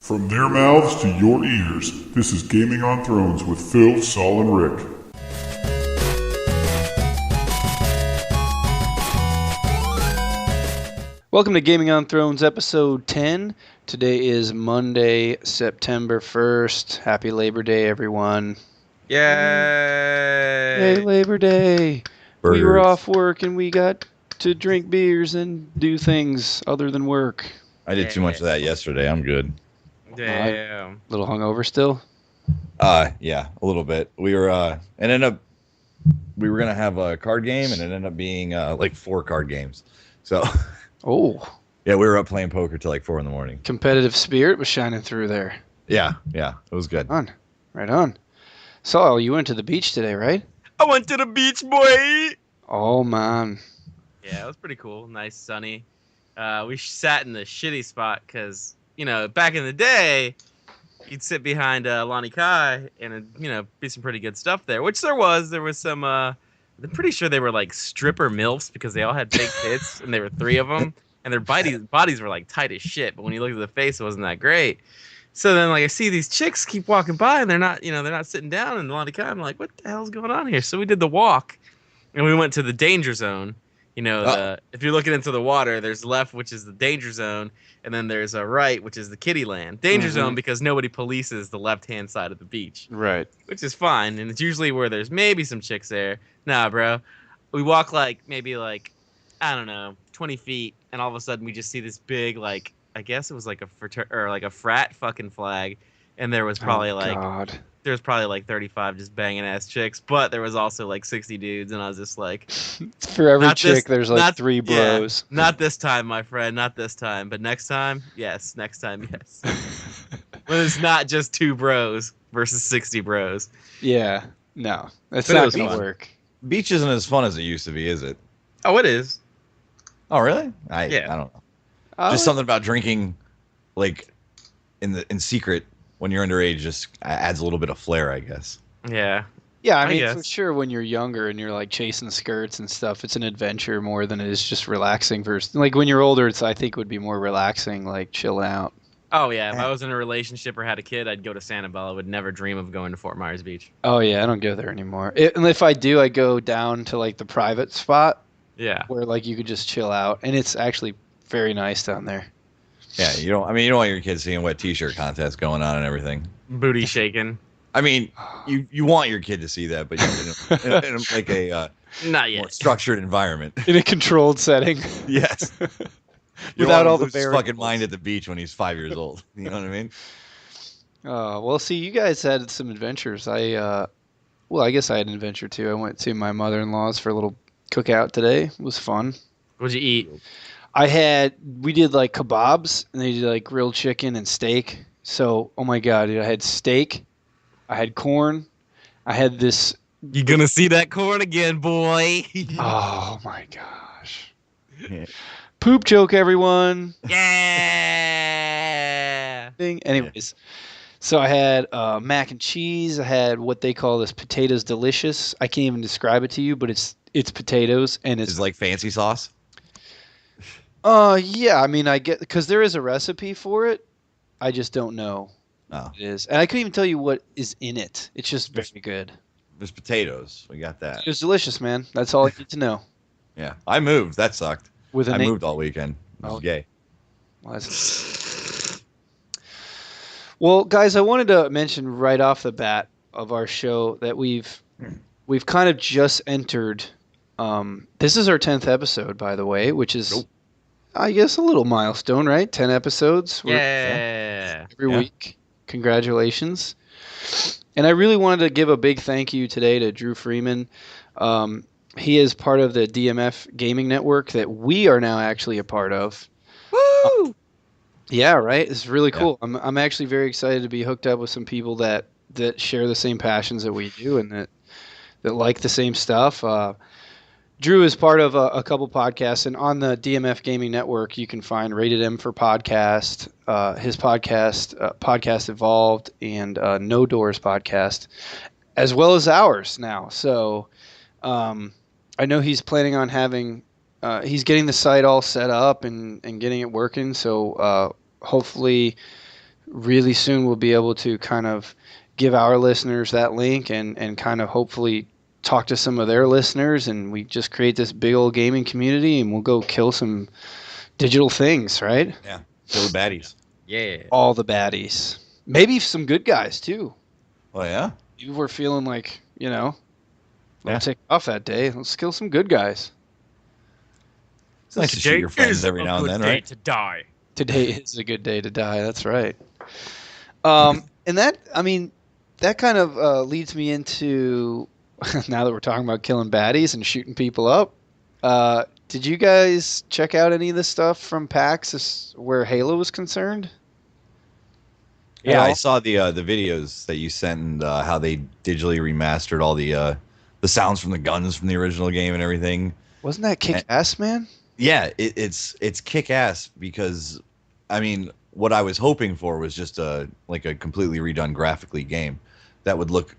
From their mouths to your ears, this is Gaming on Thrones with Phil, Saul, and Rick. Welcome to Gaming on Thrones episode 10. Today is Monday, September 1st. Happy Labor Day, everyone. Yay! Yay, Labor Day. Burgers. We were off work and we got to drink beers and do things other than work. I did too much of that yesterday. I'm good. Damn. A little hungover still? Yeah, a little bit. We were we were gonna have a card game, and it ended up being like 4 card games. So Oh, yeah, we were up playing poker till like 4 a.m. competitive spirit was shining through there. Yeah, it was good. Right on. Saul, you went to the beach today, right? I went to the beach, boy! Oh, man. Yeah, it was pretty cool. Nice, sunny. We sat in the shitty spot because, back in the day, you'd sit behind Lonnie Kai and, be some pretty good stuff there, which there was. There was some, I'm pretty sure they were like stripper MILFs because they all had big tits and there were 3 of them. And their bodies were like tight as shit. But when you look at the face, it wasn't that great. So then, like, I see these chicks keep walking by, and they're not sitting down. And Lonnie Kai, I'm like, what the hell's going on here? So we did the walk, and we went to the danger zone. If you're looking into the water, there's left, which is the danger zone, and then there's a right, which is the kiddie land. Danger zone because nobody polices the left-hand side of the beach. Right. Which is fine, and it's usually where there's maybe some chicks there. Nah, bro. We walk maybe 20 feet, and all of a sudden we just see this big, I guess it was like a frat fucking flag, and there was probably there was probably like 35 just banging ass chicks, but there was also like 60 dudes, and I was just like, for every chick, there's like 3 bros. Yeah, not this time, my friend, not this time, but next time, yes. When it's not just 2 bros versus 60 bros. Yeah, no, that's But not it was gonna fun. work. Beach isn't as fun as it used to be, is it? Oh, it is. Oh, really? Yeah. I don't know. Just something about drinking, like in secret when you're underage, just adds a little bit of flair, I guess. Yeah. Yeah, I I mean, guess. for sure, when you're younger and you're like chasing skirts and stuff, it's an adventure more than it is just relaxing. Versus, like when you're older, I think would be more relaxing, like chilling out. Oh, yeah. If I was in a relationship or had a kid, I'd go to Sanibel. I would never dream of going to Fort Myers Beach. Oh yeah, I don't go there anymore. And if I do, I go down to like the private spot Yeah. where like you could just chill out, and it's actually very nice down there. Yeah, you don't want your kids seeing wet t-shirt contests going on and everything. Booty shaking. I mean, you want your kid to see that, but in like a Not more yet. structured environment. In a controlled setting. Yes. Without all the lose his fucking variables. mind at the beach when he's 5 years old. You know what I mean? Well, see, you guys had some adventures. I guess I had an adventure too. I went to my mother-in-law's for a little cookout today. It was fun. What'd you eat? We did like kebabs, and they did like grilled chicken and steak. So, oh my God, dude, I had steak, I had corn, I had this. You gonna see that corn again, boy. Oh my gosh. Yeah. Poop joke, everyone. Yeah. Thing. Anyways, so I had mac and cheese. I had what they call this potatoes delicious. I can't even describe it to you, but it's potatoes, and It's like fancy sauce. Yeah, I mean, I get, because there is a recipe for it. I just don't know Oh, what it is, and I couldn't even tell you what is in it. It's just very good. there's potatoes. We got that. It was delicious, man. That's all I need to know. Yeah, I moved. That sucked. With a I name. moved all weekend. I was Oh. gay. Well, guys, I wanted to mention right off the bat of our show that we've kind of just entered. This is our 10th episode, by the way, which is, Nope. I guess, a little milestone, right? 10 episodes. Yeah. Every Yeah. week. Congratulations. And I really wanted to give a big thank you today to Drew Freeman. He is part of the DMF Gaming Network that we are now actually a part of. Woo! Yeah, right. It's really Yeah. cool. I'm actually very excited to be hooked up with some people that share the same passions that we do and that like the same stuff. Drew is part of a couple podcasts, and on the DMF Gaming Network, you can find Rated M for Podcast, his podcast, Podcast Evolved, and No Doors Podcast, as well as ours now. So I know he's planning on having, he's getting the site all set up and getting it working. So hopefully really soon we'll be able to kind of give our listeners that link and kind of hopefully talk to some of their listeners, and we just create this big old gaming community, and we'll go kill some digital things, right? Yeah, kill the baddies. Yeah. All the baddies. Maybe some good guys, too. Oh, yeah? If we're feeling like, Yeah. let's take off that day. Let's kill some good guys. It's nice to shoot your friends every now and then, right? To die. Today is a good day to die. That's right. And that kind of leads me into, now that we're talking about killing baddies and shooting people up, did you guys check out any of the stuff from PAX where Halo was concerned? Yeah, I saw the videos that you sent and how they digitally remastered all the sounds from the guns from the original game and everything. Wasn't that kick-ass, man? Yeah, it's kick-ass because, I mean, what I was hoping for was just a completely redone graphically game that would look,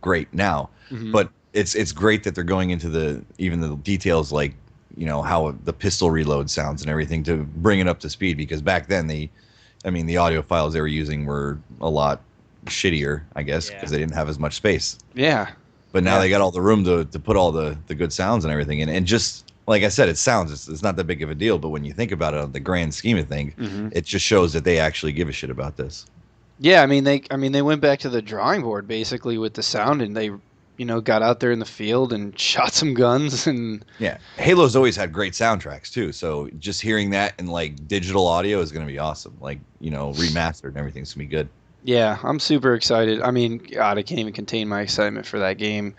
great now. Mm-hmm. But it's great that they're going into even the details, like, how the pistol reload sounds and everything to bring it up to speed, because back then the audio files they were using were a lot shittier, I guess, because they didn't have as much space. Yeah. But now they got all the room to put all the good sounds and everything in. And just like I said, it's not that big of a deal. But when you think about it on the grand scheme of things, it just shows that they actually give a shit about this. Yeah, they went back to the drawing board basically with the sound, and they, got out there in the field and shot some guns and. Yeah, Halo's always had great soundtracks too. So just hearing that in like digital audio is going to be awesome. Like remastered and everything's going to be good. Yeah, I'm super excited. I mean, God, I can't even contain my excitement for that game.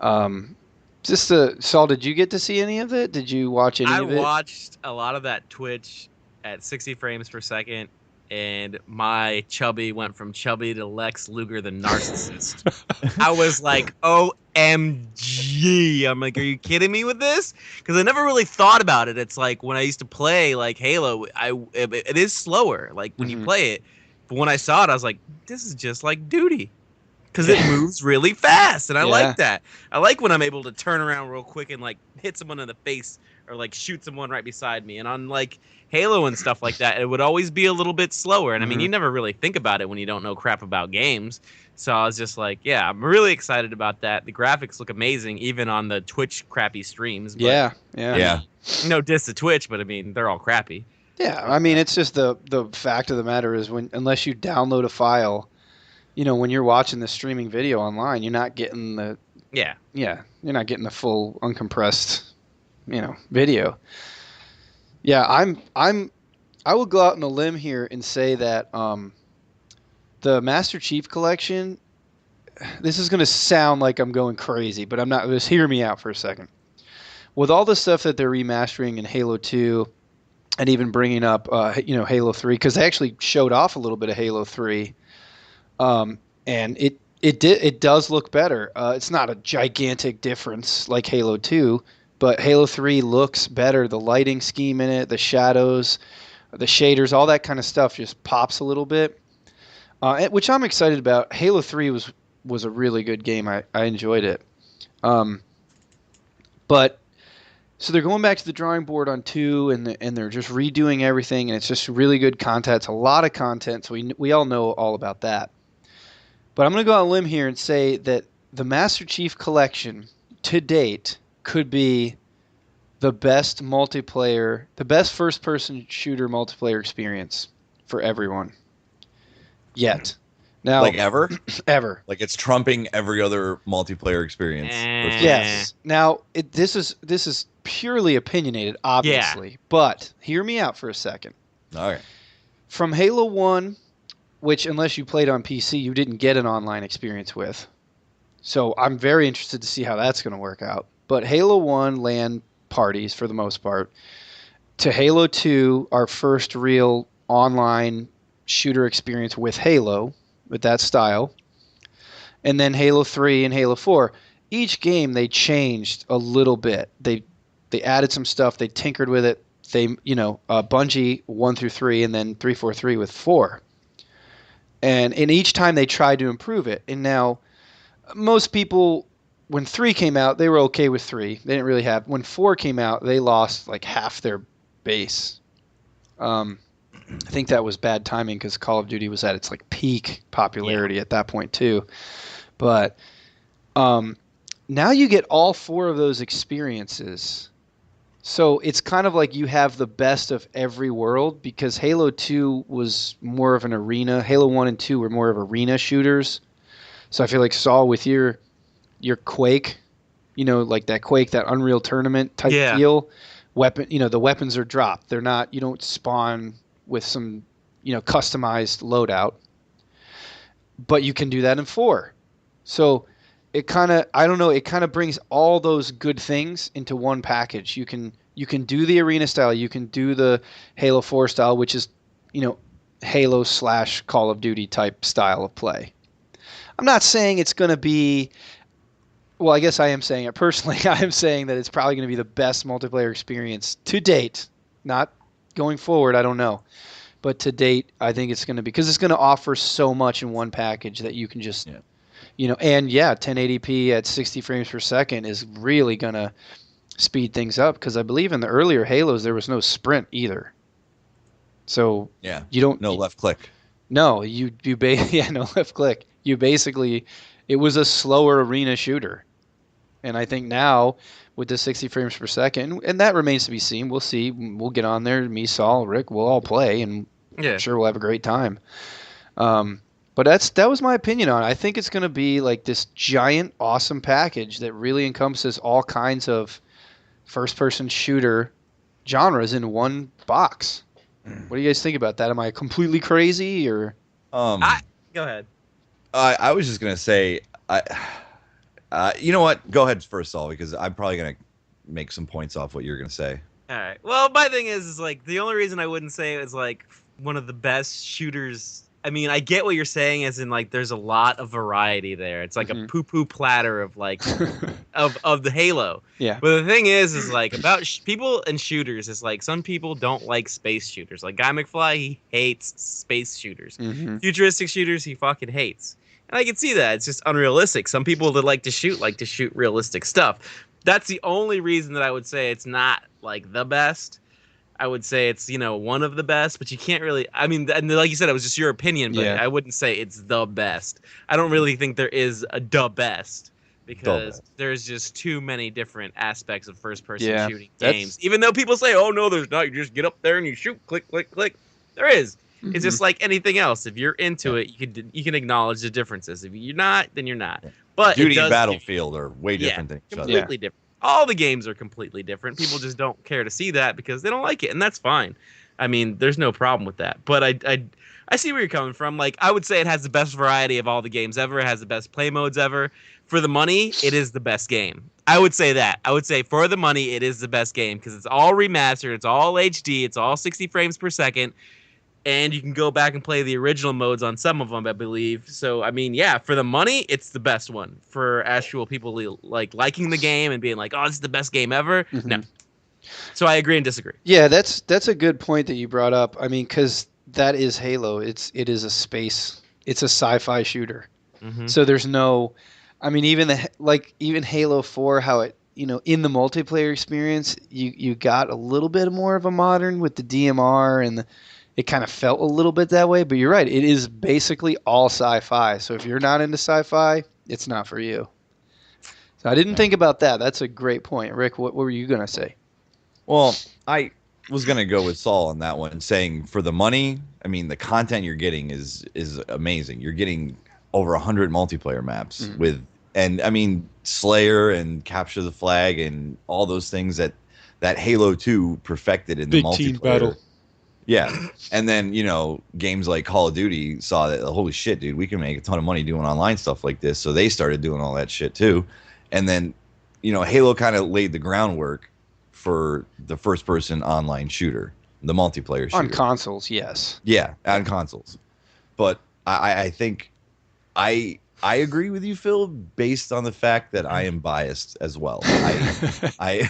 Saul, did you get to see any of it? Did you watch any of it? I watched a lot of that Twitch at 60 frames per second, and my chubby went from chubby to Lex Luger the narcissist. I was like, OMG. I'm like, are you kidding me with this? Because I never really thought about it. It's like when I used to play like Halo, it is slower, like when you play it. But when I saw it, I was like, this is just like Duty. Because it moves really fast, and I like that. I like when I'm able to turn around real quick and like hit someone in the face or like shoot someone right beside me. And on like Halo and stuff like that, it would always be a little bit slower. And I mean, you never really think about it when you don't know crap about games. So I was just like, yeah, I'm really excited about that. The graphics look amazing, even on the Twitch crappy streams. But, Yeah. No diss to Twitch, but I mean, they're all crappy. Yeah, I mean, it's just the fact of the matter is unless you download a file, when you're watching the streaming video online, you're not getting the you're not getting the full uncompressed, video. Yeah, I will go out on a limb here and say that the Master Chief Collection. This is going to sound like I'm going crazy, but I'm not. Just hear me out for a second. With all the stuff that they're remastering in Halo 2. And even bringing up, Halo 3, because they actually showed off a little bit of Halo 3, and it does look better. It's not a gigantic difference like Halo 2, but Halo 3 looks better. The lighting scheme in it, the shadows, the shaders, all that kind of stuff just pops a little bit, which I'm excited about. Halo 3 was a really good game. I enjoyed it, but. So they're going back to the drawing board on 2, and they're just redoing everything, and it's just really good content. It's a lot of content, so we all know all about that. But I'm going to go on a limb here and say that the Master Chief Collection to date could be the best multiplayer, the best first-person shooter multiplayer experience for everyone yet. Now, like ever? Ever. Like it's trumping every other multiplayer experience. Yes. Now, this is purely opinionated, obviously. But hear me out for a second. All right. From Halo 1, which unless you played on PC, you didn't get an online experience with. So I'm very interested to see how that's going to work out. But Halo 1 LAN parties, for the most part, to Halo 2, our first real online shooter experience with Halo, with that style, and then Halo 3 and Halo 4. Each game they changed a little bit. They added some stuff. They tinkered with it. They Bungie 1 through 3, and then 343 with 4. And each time they tried to improve it. And now most people, when 3 came out, they were okay with 3. They didn't really have. When 4 came out, they lost like half their base. I think that was bad timing because Call of Duty was at its like peak popularity at that point too. But now you get all 4 of those experiences. So it's kind of like you have the best of every world, because Halo 2 was more of an arena. Halo 1 and 2 were more of arena shooters. So I feel like Saul, with your Quake, like that Quake, that Unreal Tournament type feel, the weapons are dropped. They're not, you don't spawn with some, customized loadout. But you can do that in 4. So it kind of brings all those good things into one package. You can do the arena style, you can do the Halo 4 style, which is, Halo / Call of Duty type style of play. I'm not saying it's going to be, well, I guess I am saying it personally. I am saying that it's probably going to be the best multiplayer experience to date. Not going forward, I don't know. But to date, I think it's going to be, because it's going to offer so much in one package that you can just, and 1080p at 60 frames per second is really going to speed things up, because I believe in the earlier Halos there was no sprint either. So you don't left click. No, no left click. You basically, it was a slower arena shooter. And I think now with the 60 frames per second, and that remains to be seen. We'll see. We'll get on there. Me, Saul, Rick, we'll all play, and I'm sure we'll have a great time. But that was my opinion on it. I think it's going to be like this giant, awesome package that really encompasses all kinds of first-person shooter genres in one box. What do you guys think about that? Am I completely crazy, or? Go ahead. I was just gonna say, you know what? Go ahead first, Saul, because I'm probably gonna make some points off what you're gonna say. All right. Well, my thing is like the only reason I wouldn't say it was like one of the best shooters. I mean, I get what you're saying, as in like there's a lot of variety there. It's like a poo-poo platter of like of the Halo. Yeah. But the thing is like about people and shooters is like some people don't like space shooters. Like Guy McFly, he hates space shooters. Futuristic shooters, he fucking hates. And I can see that. It's just unrealistic. Some people that like to shoot realistic stuff. That's the only reason that I would say it's not like the best. I would say it's, one of the best, but you can't really, I mean, and like you said, it was just your opinion, but I wouldn't say it's the best. I don't really think there is a the best, because there's just too many different aspects of first-person shooting games. Even though people say, oh, no, there's not. You just get up there and you shoot, click, click, click. There is. It's just like anything else. If you're into it, you can acknowledge the differences. If you're not, then you're not. But Duty and Battlefield are way different than each other. Completely different. All the games are completely different. People just don't care to see that because they don't like it, and that's fine. I mean, there's no problem with that. But I see where you're coming from. Like, I would say it has the best variety of all the games ever. It has the best play modes ever. For the money, it is the best game. I would say that. I would say for the money, it is the best game because it's all remastered. It's all HD. It's all 60 frames per second. And you can go back and play the original modes on some of them, I believe. So, I mean, yeah, for the money, it's the best one. For actual people liking the game and being like, oh, this is the best game ever. No. So I agree and disagree. Yeah, that's a good point that you brought up. I mean, because that is Halo. It is a space. It's a sci-fi shooter. So there's no, I mean, even Halo 4, how it, in the multiplayer experience, you got a little bit more of a modern with the DMR and it kind of felt a little bit that way, but you're right. It is basically all sci-fi. So if you're not into sci-fi, it's not for you. So I didn't think about that. That's a great point. Rick, what were you going to say? Well, I was going to go with Saul on that one, saying for the money, I mean, the content you're getting is amazing. You're getting over 100 multiplayer maps and I mean, Slayer and Capture the Flag and all those things that Halo 2 perfected in the multiplayer. Big team battle. Yeah, and then, games like Call of Duty saw that, holy shit, dude, we can make a ton of money doing online stuff like this, so they started doing all that shit too. And then, Halo kind of laid the groundwork for the first-person online shooter, the multiplayer shooter. On consoles, yes. Yeah, on consoles. But I think I agree with you, Phil, based on the fact that I am biased as well. I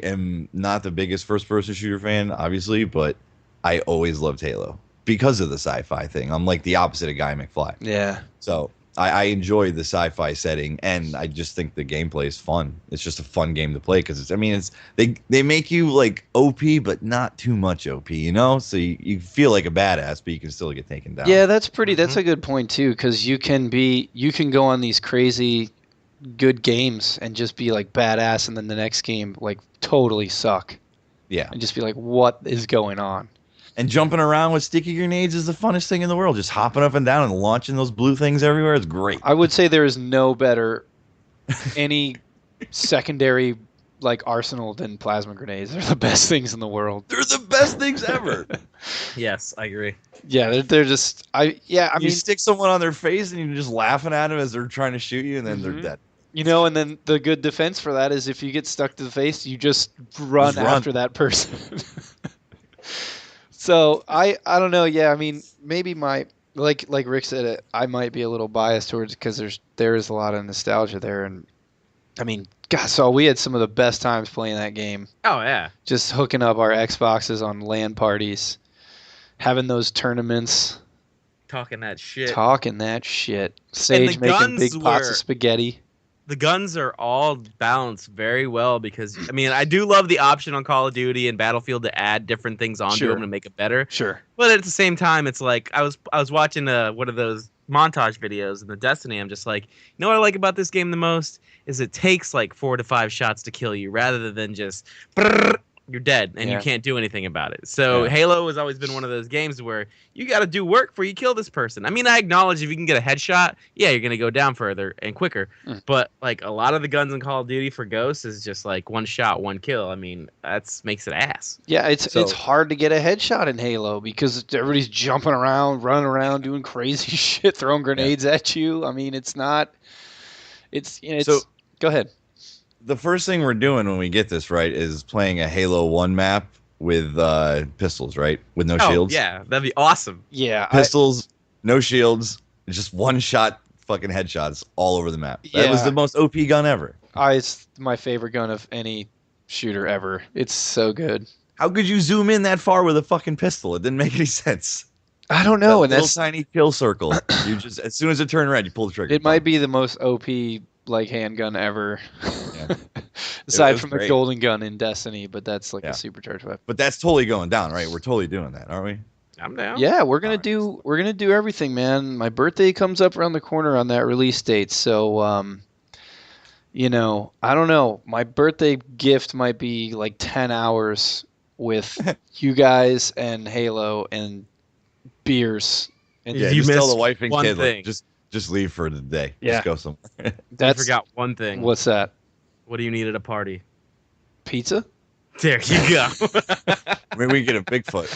am not the biggest first-person shooter fan, obviously, but I always loved Halo because of the sci-fi thing. I'm like the opposite of Guy McFly. Yeah. So I enjoy the sci-fi setting, and I just think the gameplay is fun. It's just a fun game to play because they make you like OP, but not too much OP, you know. So you feel like a badass, but you can still get taken down. Yeah, that's a good point too, because you can go on these crazy good games and just be like badass, and then the next game like totally suck. Yeah, And just be like, what is going on? and jumping around with sticky grenades is the funnest thing in the world. Just hopping up and down and launching those blue things everywhere is great. I would say there is no better any secondary like arsenal than plasma grenades. They're the best things in the world. They're the best things ever. Yes, I agree. Yeah, they're just I You stick someone on their face and you're just laughing at them as they're trying to shoot you, and then they're dead. You know, and then the good defense for that is if you get stuck to the face, you just run after that person. So I don't know. Yeah, I mean, maybe like Rick said, I might be a little biased towards because there is a lot of nostalgia there, and I mean, God, so we had some of the best times playing that game. Oh yeah, Just hooking up our Xboxes on LAN parties, having those tournaments, talking that shit. Sage making guns big pots were- of spaghetti. The guns are all balanced very well because I mean I do love the option on Call of Duty and Battlefield to add different things onto Sure. them to make it better. Sure. But at the same time, it's like I was watching one of those montage videos in the Destiny. I'm just like, you know what I like about this game the most is it takes like 4 to 5 shots to kill you rather than just you're dead and Yeah. you can't do anything about it. So Yeah. Halo has always been one of those games where you got to do work before you kill this person. I mean, I acknowledge if you can get a headshot, yeah, you're gonna go down further and quicker. But like a lot of the guns in Call of Duty for Ghosts is just like one shot, one kill. I mean, that's makes it ass. Yeah, it's So- hard to get a headshot in Halo because everybody's jumping around, running around, doing crazy shit, throwing grenades at you. I mean, it's not. It's So- go ahead. The first thing we're doing when we get this right is playing a Halo 1 map with pistols, right? With no shields. Yeah, that'd be awesome. Yeah, Pistols, no shields, just one shot fucking headshots all over the map. That was Yeah. the most OP gun ever. It's my favorite gun of any shooter ever. It's so good. How could you zoom in that far with a fucking pistol? It didn't make any sense. I don't know, That and little that's tiny kill circle. You just as soon as it turned red, you pull the trigger. it. Might be the most OP like handgun ever, Yeah. aside was from great. the golden gun in Destiny. But that's like Yeah. a supercharged weapon. But that's totally going down, right? We're totally doing that, aren't we? I'm down. Yeah, we're gonna Alright. do everything, man. My birthday comes up around the corner on that release date, so I don't know. My birthday gift might be like 10 hours with you guys and Halo and beers. And Yeah, Yeah, you just tell missed the wife and one kid, thing. like, just leave for the day. Yeah. Just go somewhere. I that's forgot one thing. what's that? What do you need at a party? Pizza? There you go. Maybe we get a Bigfoot.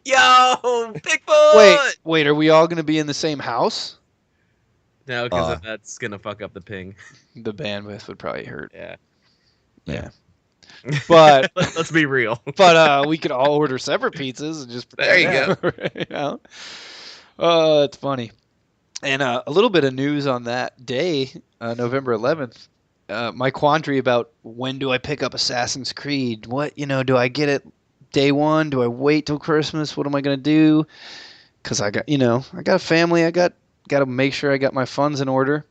Yo, Bigfoot! Wait, are we all gonna be in the same house? No, because Uh, that's gonna fuck up the ping. The bandwidth would probably hurt. Yeah. Yeah. But Let's be real. we could all order separate pizzas and just There you go. You know? It's funny. And a little bit of news on that day, November 11th. My quandary about when do I pick up Assassin's Creed? Do I get it day one? Do I wait till Christmas? What am I gonna do? Because I got a family. I got to make sure I got my funds in order.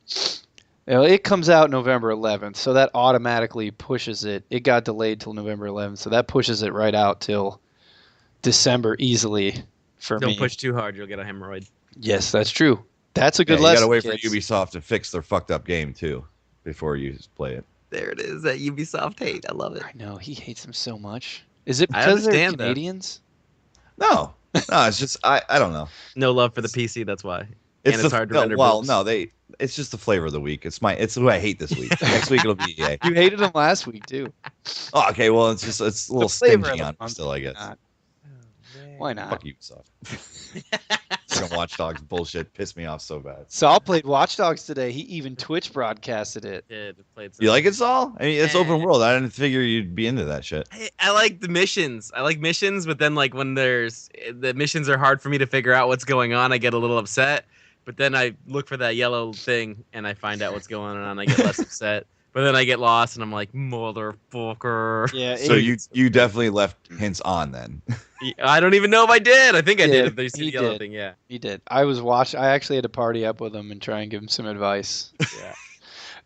It comes out November 11th, so that automatically pushes it. It got delayed till November 11th, so that pushes it right out till December easily for me. Don't push too hard, you'll get a hemorrhoid. Yes, that's true. That's a good You lesson. gotta wait kids. for Ubisoft to fix their fucked up game too, before you play it. There it is, that Ubisoft hate. I love it. I know he hates them so much. Is it I because they're understand that. Canadians? No, it's just I don't know. No love for the PC, that's why. It's hard to render well, boobs. no, it's just the flavor of the week. It's who I hate this week. Next week it'll be EA. You hated them last week too. Oh, okay, well it's a little flavor of stingy the on it month. still, I guess. Not. Why not? Fuck Ubisoft. Some Watch Dogs bullshit pissed me off so bad. Saul played Watch Dogs today. He even Twitch broadcasted it. Did played some- You like it, Saul? I mean, it's open world. I didn't figure you'd be into that shit. I like the missions. I like missions, but then like when the missions are hard for me to figure out what's going on, I get a little upset. But then I look for that yellow thing and I find out what's going on. I get less upset. But then I get lost and I'm like, motherfucker. Yeah. So you definitely left hints on then. I don't even know if I did. I think I Yeah, did. If there's the he yellow did. thing, yeah. He did. I actually had to party up with him and try and give him some advice. Yeah.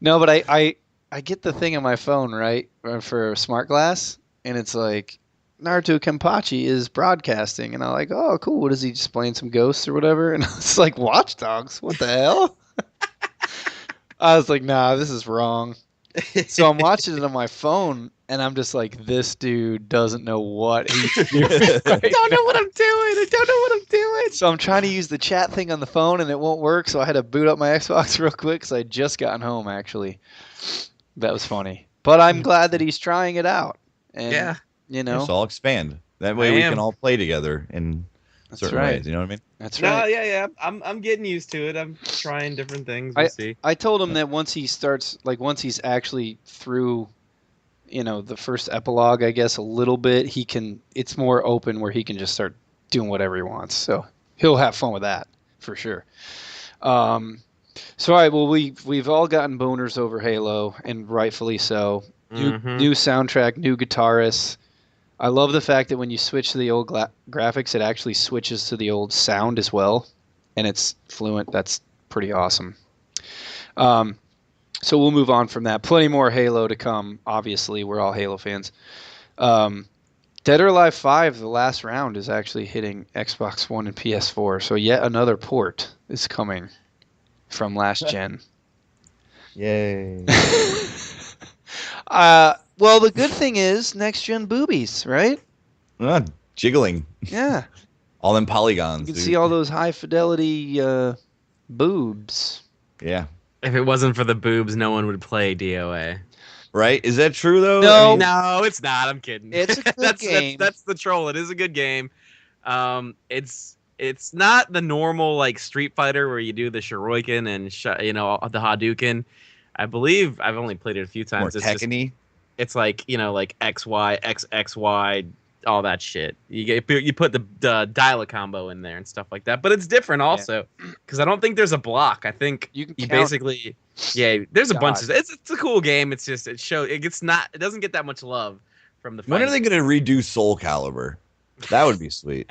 No, but I get the thing on my phone, right, for smart glass, and it's like Naruto Kenpachi is broadcasting, and I'm like, oh, cool. What is he just playing some ghosts or whatever? And it's like Watch Dogs. What the hell? I was like, nah, this is wrong. So I'm watching it on my phone, and I'm just like, this dude doesn't know what he's doing. I don't know what I'm doing. I don't know what I'm doing. So I'm trying to use the chat thing on the phone, and it won't work. So I had to boot up my Xbox real quick because I had just gotten home, actually. That was funny. But I'm glad that he's trying it out. And, Yeah. You know, So I'll expand. That way we can all play together in certain ways. You know what I mean? That's No, right. yeah. I'm getting used to it. I'm trying different things. We'll see. I told him that once he's actually through, the first epilogue, I guess, a little bit, it's more open where he can just start doing whatever he wants. So he'll have fun with that for sure. So all right, well, we've all gotten boners over Halo, and rightfully so. New soundtrack, new guitarists. I love the fact that when you switch to the old graphics, it actually switches to the old sound as well, and it's fluent. That's pretty awesome. So we'll move on from that. Plenty more Halo to come. Obviously, we're all Halo fans. Dead or Alive 5, the last round, is actually hitting Xbox One and PS4. So yet another port is coming from last gen. Yay. Well, the good thing is next gen boobies, right? Jiggling. Yeah. All them polygons. You can dude. see all those high fidelity boobs. Yeah. If it wasn't for the boobs, no one would play DOA. Right? Is that true though? No. I mean, No, it's not. I'm kidding. It's a good game. That's the troll. It is a good game. It's not the normal like Street Fighter where you do the Shuriken and the Hadouken. I believe I've only played it a few times. more Tekken-y. It's like like XY, XXY, all that shit. You put the dial combo in there and stuff like that. But it's different also because I don't think there's a block. I think You can you count- basically there's a bunch of God. it's a cool game. It's just it doesn't get that much love from the. When are they going to redo Soul Calibur? That would be sweet.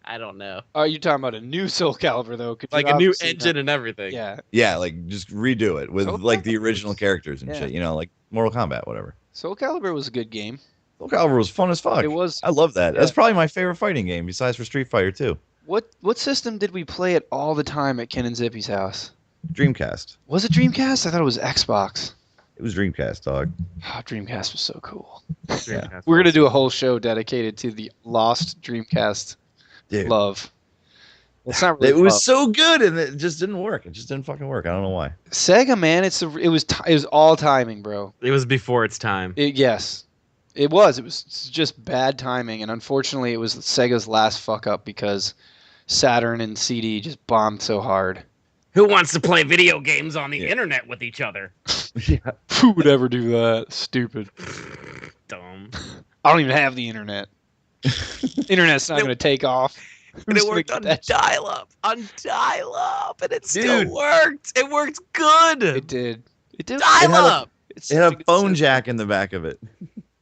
I don't know. Oh, you're talking about a new Soul Calibur though? Like a new engine and everything. Yeah. Yeah, like just redo it with Soul like the Calibur original was- characters and yeah. shit. Like Mortal Kombat, whatever. Soul Calibur was a good game. Soul Calibur was fun as fuck. It was. I love that. Yeah. That's probably my favorite fighting game besides for Street Fighter 2. What system did we play it all the time at Ken and Zippy's house? Dreamcast. Was it Dreamcast? I thought it was Xbox. It was Dreamcast, dog. Oh, Dreamcast was so cool. Dreamcast. We're gonna do a whole show dedicated to the lost Dreamcast Dude. love. It's not really It was love. so good and it just didn't work. It just didn't fucking work. I don't know why. Sega, man. It was all timing, bro. It was before its time. Yes, it was. It was just bad timing, and unfortunately, it was Sega's last fuck up because Saturn and CD just bombed so hard. Who wants to play video games on the Yeah. internet with each other? Yeah. Who would ever do that? Stupid. Dumb. I don't even have the internet. Internet's not going to take off. And Who's it gonna worked get on that shit? dial-up. On dial-up. And it Dude. still worked. It worked good. It did. It did. Dial-up. It's It had such a good phone system. jack in the back of it.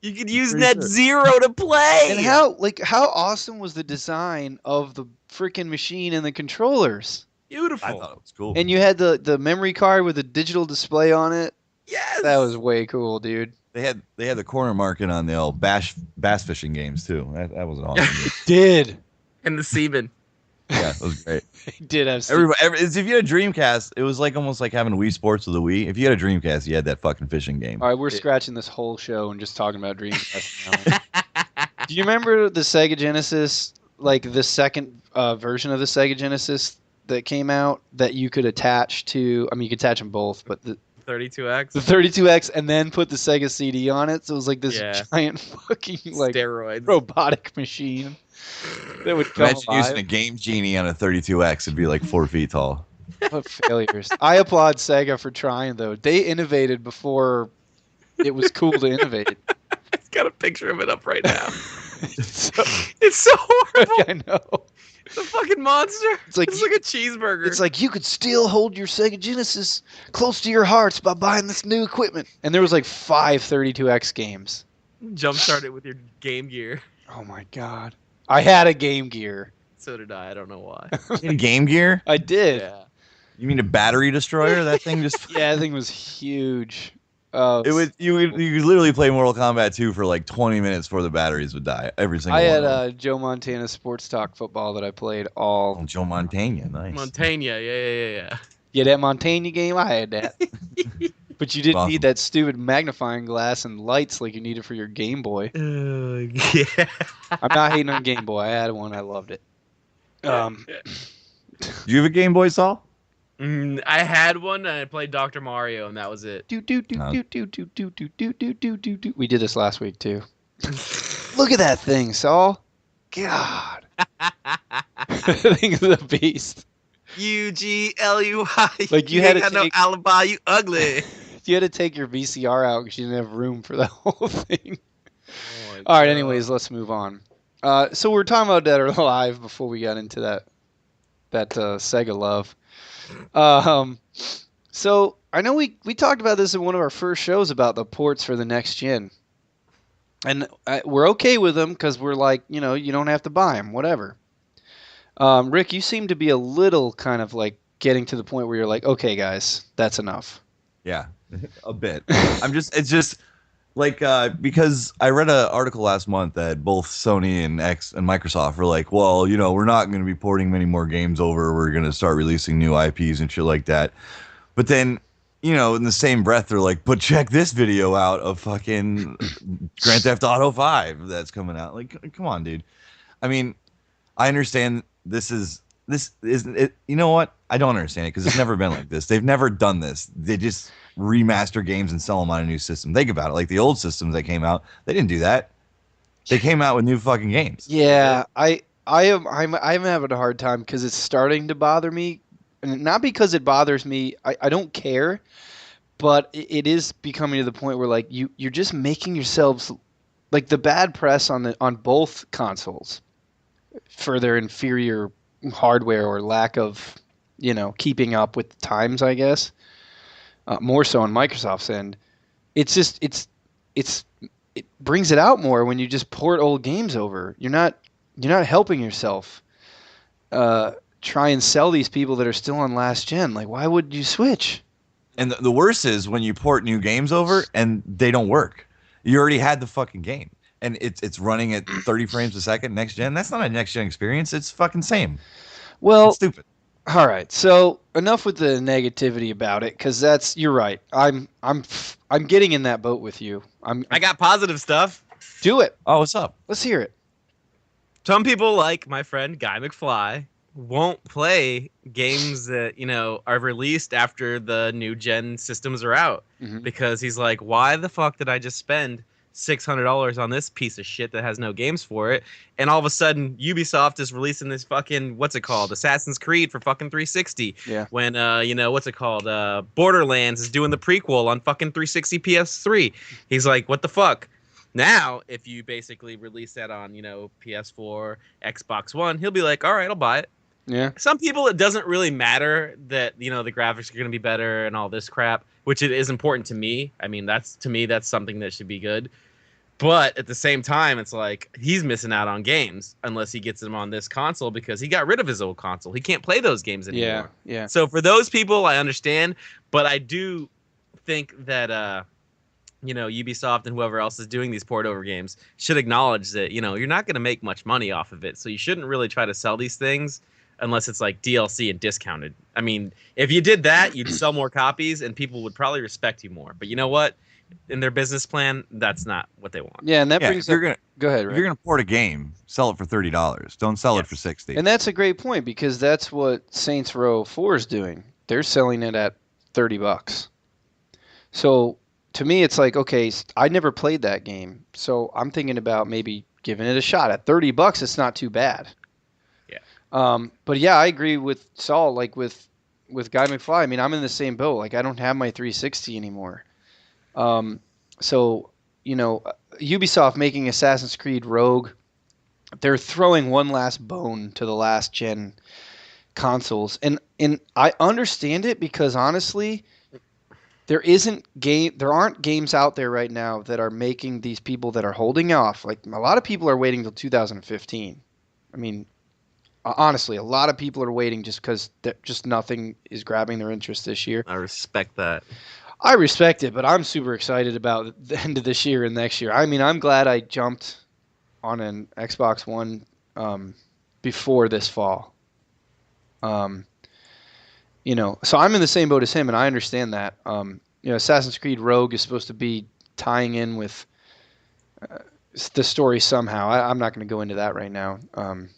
You could use Pretty Net sure. Zero to play. And how awesome was the design of the freaking machine and the controllers? Beautiful. I thought it was cool. And you had the memory card with a digital display on it. Yes. That was way cool, dude. They had the corner market on the old bass fishing games too. That was an awesome game. Did. And the semen. Yeah, it was great. Did have If you had a Dreamcast, it was like almost like having Wii Sports with a Wii. If you had a Dreamcast, you had that fucking fishing game. All right, we're scratching this whole show and just talking about Dreamcast now. Do you remember the Sega Genesis, like the second version of the Sega Genesis that came out that you could attach to? I mean, you could attach them both, but the 32X. 32X and then put the Sega CD on it. So it was like this Yeah. giant fucking like Steroids. robotic machine that would come Imagine using a alive. Game Genie on a 32X. It'd be like 4 feet tall. What failures. I applaud Sega for trying, though. They innovated before it was cool to innovate. It's got a picture of it up right now. It's so horrible. I know. It's a fucking monster. It's like a cheeseburger. It's like you could still hold your Sega Genesis close to your hearts by buying this new equipment. And there was like 5 32X games. Jumpstart it with your Game Gear. Oh my god. I had a Game Gear. So did I. I don't know why. In Game Gear? I did. Yeah. You mean a battery destroyer? That thing just Yeah, that thing was huge. you could literally play Mortal Kombat 2 for like 20 minutes before the batteries would die. Every single I one. had Joe Montana Sports Talk football that I played all. Oh, Joe Montana, nice. Montana. Yeah. Yeah, that Montana game, I had that. But you didn't Awesome. need that stupid magnifying glass and lights like you needed for your Game Boy. Yeah. I'm not hating on Game Boy. I had one. I loved it. Do you have a Game Boy, Saul? I had one and I played Dr. Mario and that was it. We did this last week too. Look at that thing, Saul. God. That thing is a beast. UGLUY. Like you had to ain't got take- no alibi, you ugly. You had to take your VCR out because you didn't have room for the whole thing. Oh my All right, God. anyways, let's move on. So we were talking about Dead or Alive before we got into that Sega love. So I know we talked about this in one of our first shows about the ports for the next gen. And we're okay with them because we're like, you don't have to buy them, whatever. Rick, you seem to be a little kind of like getting to the point where you're like, okay, guys, that's enough. Yeah, a bit. It's just like because I read an article last month that both Sony and Microsoft were like, well, we're not going to be porting many more games over. We're going to start releasing new IPs and shit like that. But then, in the same breath, they're like, but check this video out of fucking Grand Theft Auto 5 that's coming out. Like, come on, dude. I mean, I understand this isn't it. You know what? I don't understand it because it's never been like this. They've never done this. They just remaster games and sell them on a new system. Think about it. Like the old systems that came out, they didn't do that. They came out with new fucking games. Yeah, I'm having a hard time because it's starting to bother me, and not because it bothers me. I don't care, but it is becoming to the point where like you're just making yourselves like the bad press on both consoles for their inferior hardware or lack of keeping up with the times, I guess. More so on Microsoft's end. It's just it brings it out more when you just port old games over. You're not helping yourself. Try and sell these people that are still on last gen. Like, why would you switch? And the worst is when you port new games over and they don't work. You already had the fucking game, and it's running at 30 frames a second next gen. That's not a next gen experience. It's fucking same. Well, It's stupid. all right. So enough with the negativity about it, because you're right. I'm getting in that boat with you. I got positive stuff. Do it. Oh, what's up? Let's hear it. Some people, like my friend Guy McFly, won't play games that are released after the new gen systems are out because he's like, why the fuck did I just spend $600 on this piece of shit that has no games for it? And all of a sudden Ubisoft is releasing this fucking Assassin's Creed for fucking 360. Yeah. When Borderlands is doing the prequel on fucking 360 PS3. He's like, what the fuck? Now, if you basically release that on, PS4, Xbox One, he'll be like, all right, I'll buy it. Yeah. Some people, it doesn't really matter that, the graphics are going to be better and all this crap, which it is important to me. I mean, that's something that should be good. But at the same time, it's like he's missing out on games unless he gets them on this console because he got rid of his old console. He can't play those games anymore. Yeah. So for those people, I understand. But I do think that, Ubisoft and whoever else is doing these port over games should acknowledge that, you're not going to make much money off of it. So you shouldn't really try to sell these things unless it's like DLC and discounted. I mean, if you did that, you'd sell more copies and people would probably respect you more. But you know what? In their business plan, that's not what they want. Yeah, and that brings up... Go ahead, If Rick. you're gonna port a game, sell it for $30. Don't sell it for $60. And that's a great point because that's what Saints Row 4 is doing. They're selling it at $30. So to me, it's like, okay, I never played that game, so I'm thinking about maybe giving it a shot. At $30, it's not too bad. Yeah. But yeah, I agree with Saul. Like with Guy McFly, I mean, I'm in the same boat. Like I don't have my 360 anymore. So Ubisoft making Assassin's Creed Rogue they're throwing one last bone to the last gen consoles, and I understand it because honestly, there aren't games out there right now that are making these people that are holding off. Like a lot of people are waiting till 2015. I mean, honestly, a lot of people are waiting just because just nothing is grabbing their interest this year. I respect that. I respect it, but I'm super excited about the end of this year and next year. I mean, I'm glad I jumped on an Xbox One before this fall. You know, so I'm in the same boat as him, and I understand that. You know, Assassin's Creed Rogue is supposed to be tying in with the story somehow. I'm not going to go into that right now,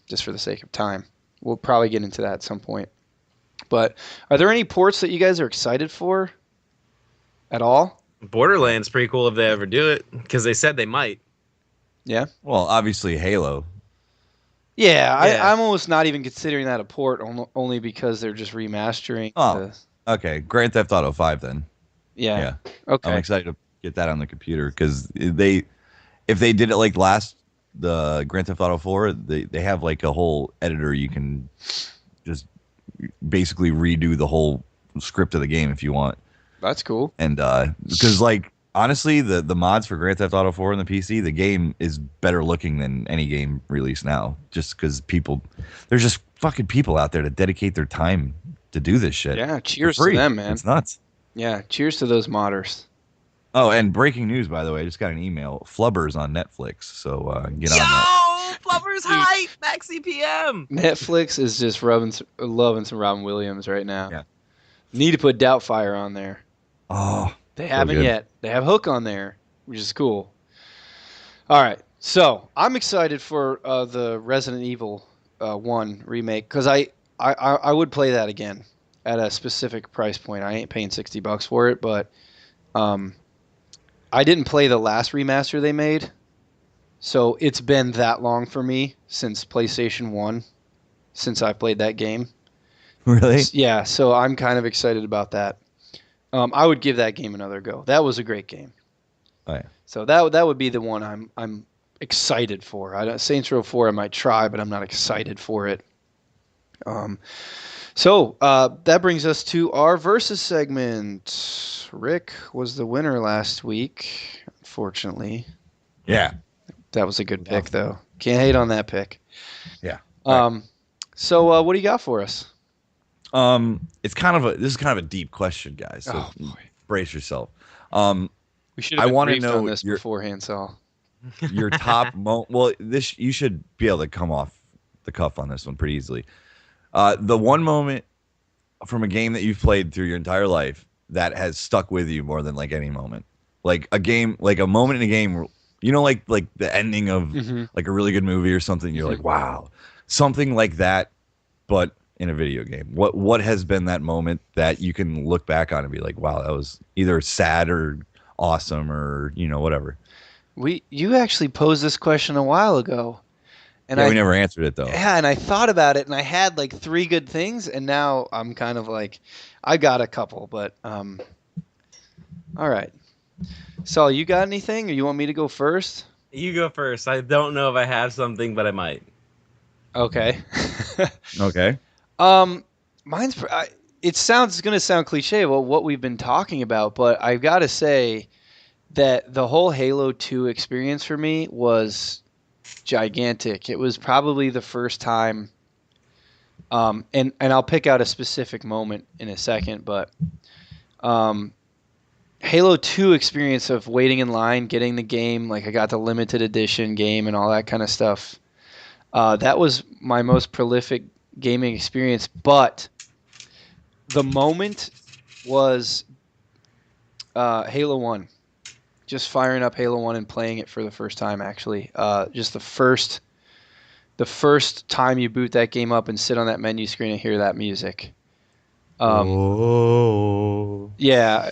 just for the sake of time. We'll probably get into that at some point. But are there any ports that you guys are excited for at all? Borderlands pretty cool if they ever do it, because they said they might. Yeah. Well, obviously Halo. Yeah, Yeah. I'm almost not even considering that a port, only because they're just remastering. Oh, okay. Grand Theft Auto 5 then. Yeah. Yeah. Okay. I'm excited to get that on the computer because if they did it like the Grand Theft Auto 4, they have like a whole editor you can just basically redo the whole script of the game if you want. That's cool. And because like honestly, the mods for Grand Theft Auto 4 on the PC, the game is better looking than any game released now. Just because there's just fucking people out there to dedicate their time to do this shit. Yeah, cheers for free. to them, man. It's nuts. Yeah, cheers to those modders. Oh, and breaking news, by the way, I just got an email. Flubber's on Netflix, so get on Yo, that. Flubber's hype, Max CPM. Netflix is just loving some Robin Williams right now. Yeah. Need to put Doubtfire on there. Oh, They so haven't good. yet. They have Hook on there, which is cool. All right, so I'm excited for the Resident Evil 1 remake because I would play that again at a specific price point. I ain't paying $60 for it, but I didn't play the last remaster they made, so it's been that long for me since PlayStation 1, since I played that game. Really? Yeah, so I'm kind of excited about that. I would give that game another go. That was a great game. Oh, yeah. So that would be the one I'm excited for. Saints Row 4 I might try, but I'm not excited for it. So that brings us to our versus segment. Rick was the winner last week, unfortunately. Yeah. That was a good pick, though. Can't hate on that pick. Yeah. So what do you got for us? This is kind of a deep question, guys. So Oh, boy. brace yourself. We should have I been wanna briefed know on this your- beforehand, Saul. Your top you should be able to come off the cuff on this one pretty easily. The one moment from a game that you've played through your entire life that has stuck with you more than like any moment, like a moment in a game where, you know, like the ending of like a really good movie or something, you're like, wow, something like that, but in a video game. What has been that moment that you can look back on and be like, wow, that was either sad or awesome or, you know, whatever. You actually posed this question a while ago, and We never answered it though. Yeah, and I thought about it, and I had like 3 good things, and now I'm kind of like, I got a couple, but all right. Saul, you got anything, or you want me to go first? You go first. I don't know if I have something, but I might. Okay. Okay. It's going to sound cliche about what we've been talking about, but I've got to say that the whole Halo 2 experience for me was gigantic. It was probably the first time, and I'll pick out a specific moment in a second, but Halo 2 experience of waiting in line, getting the game, like I got the limited edition game and all that kind of stuff. That was my most prolific gaming experience, but the moment was Halo 1. Just firing up Halo 1 and playing it for the first time, actually. Just the first time you boot that game up and sit on that menu screen and hear that music. Yeah.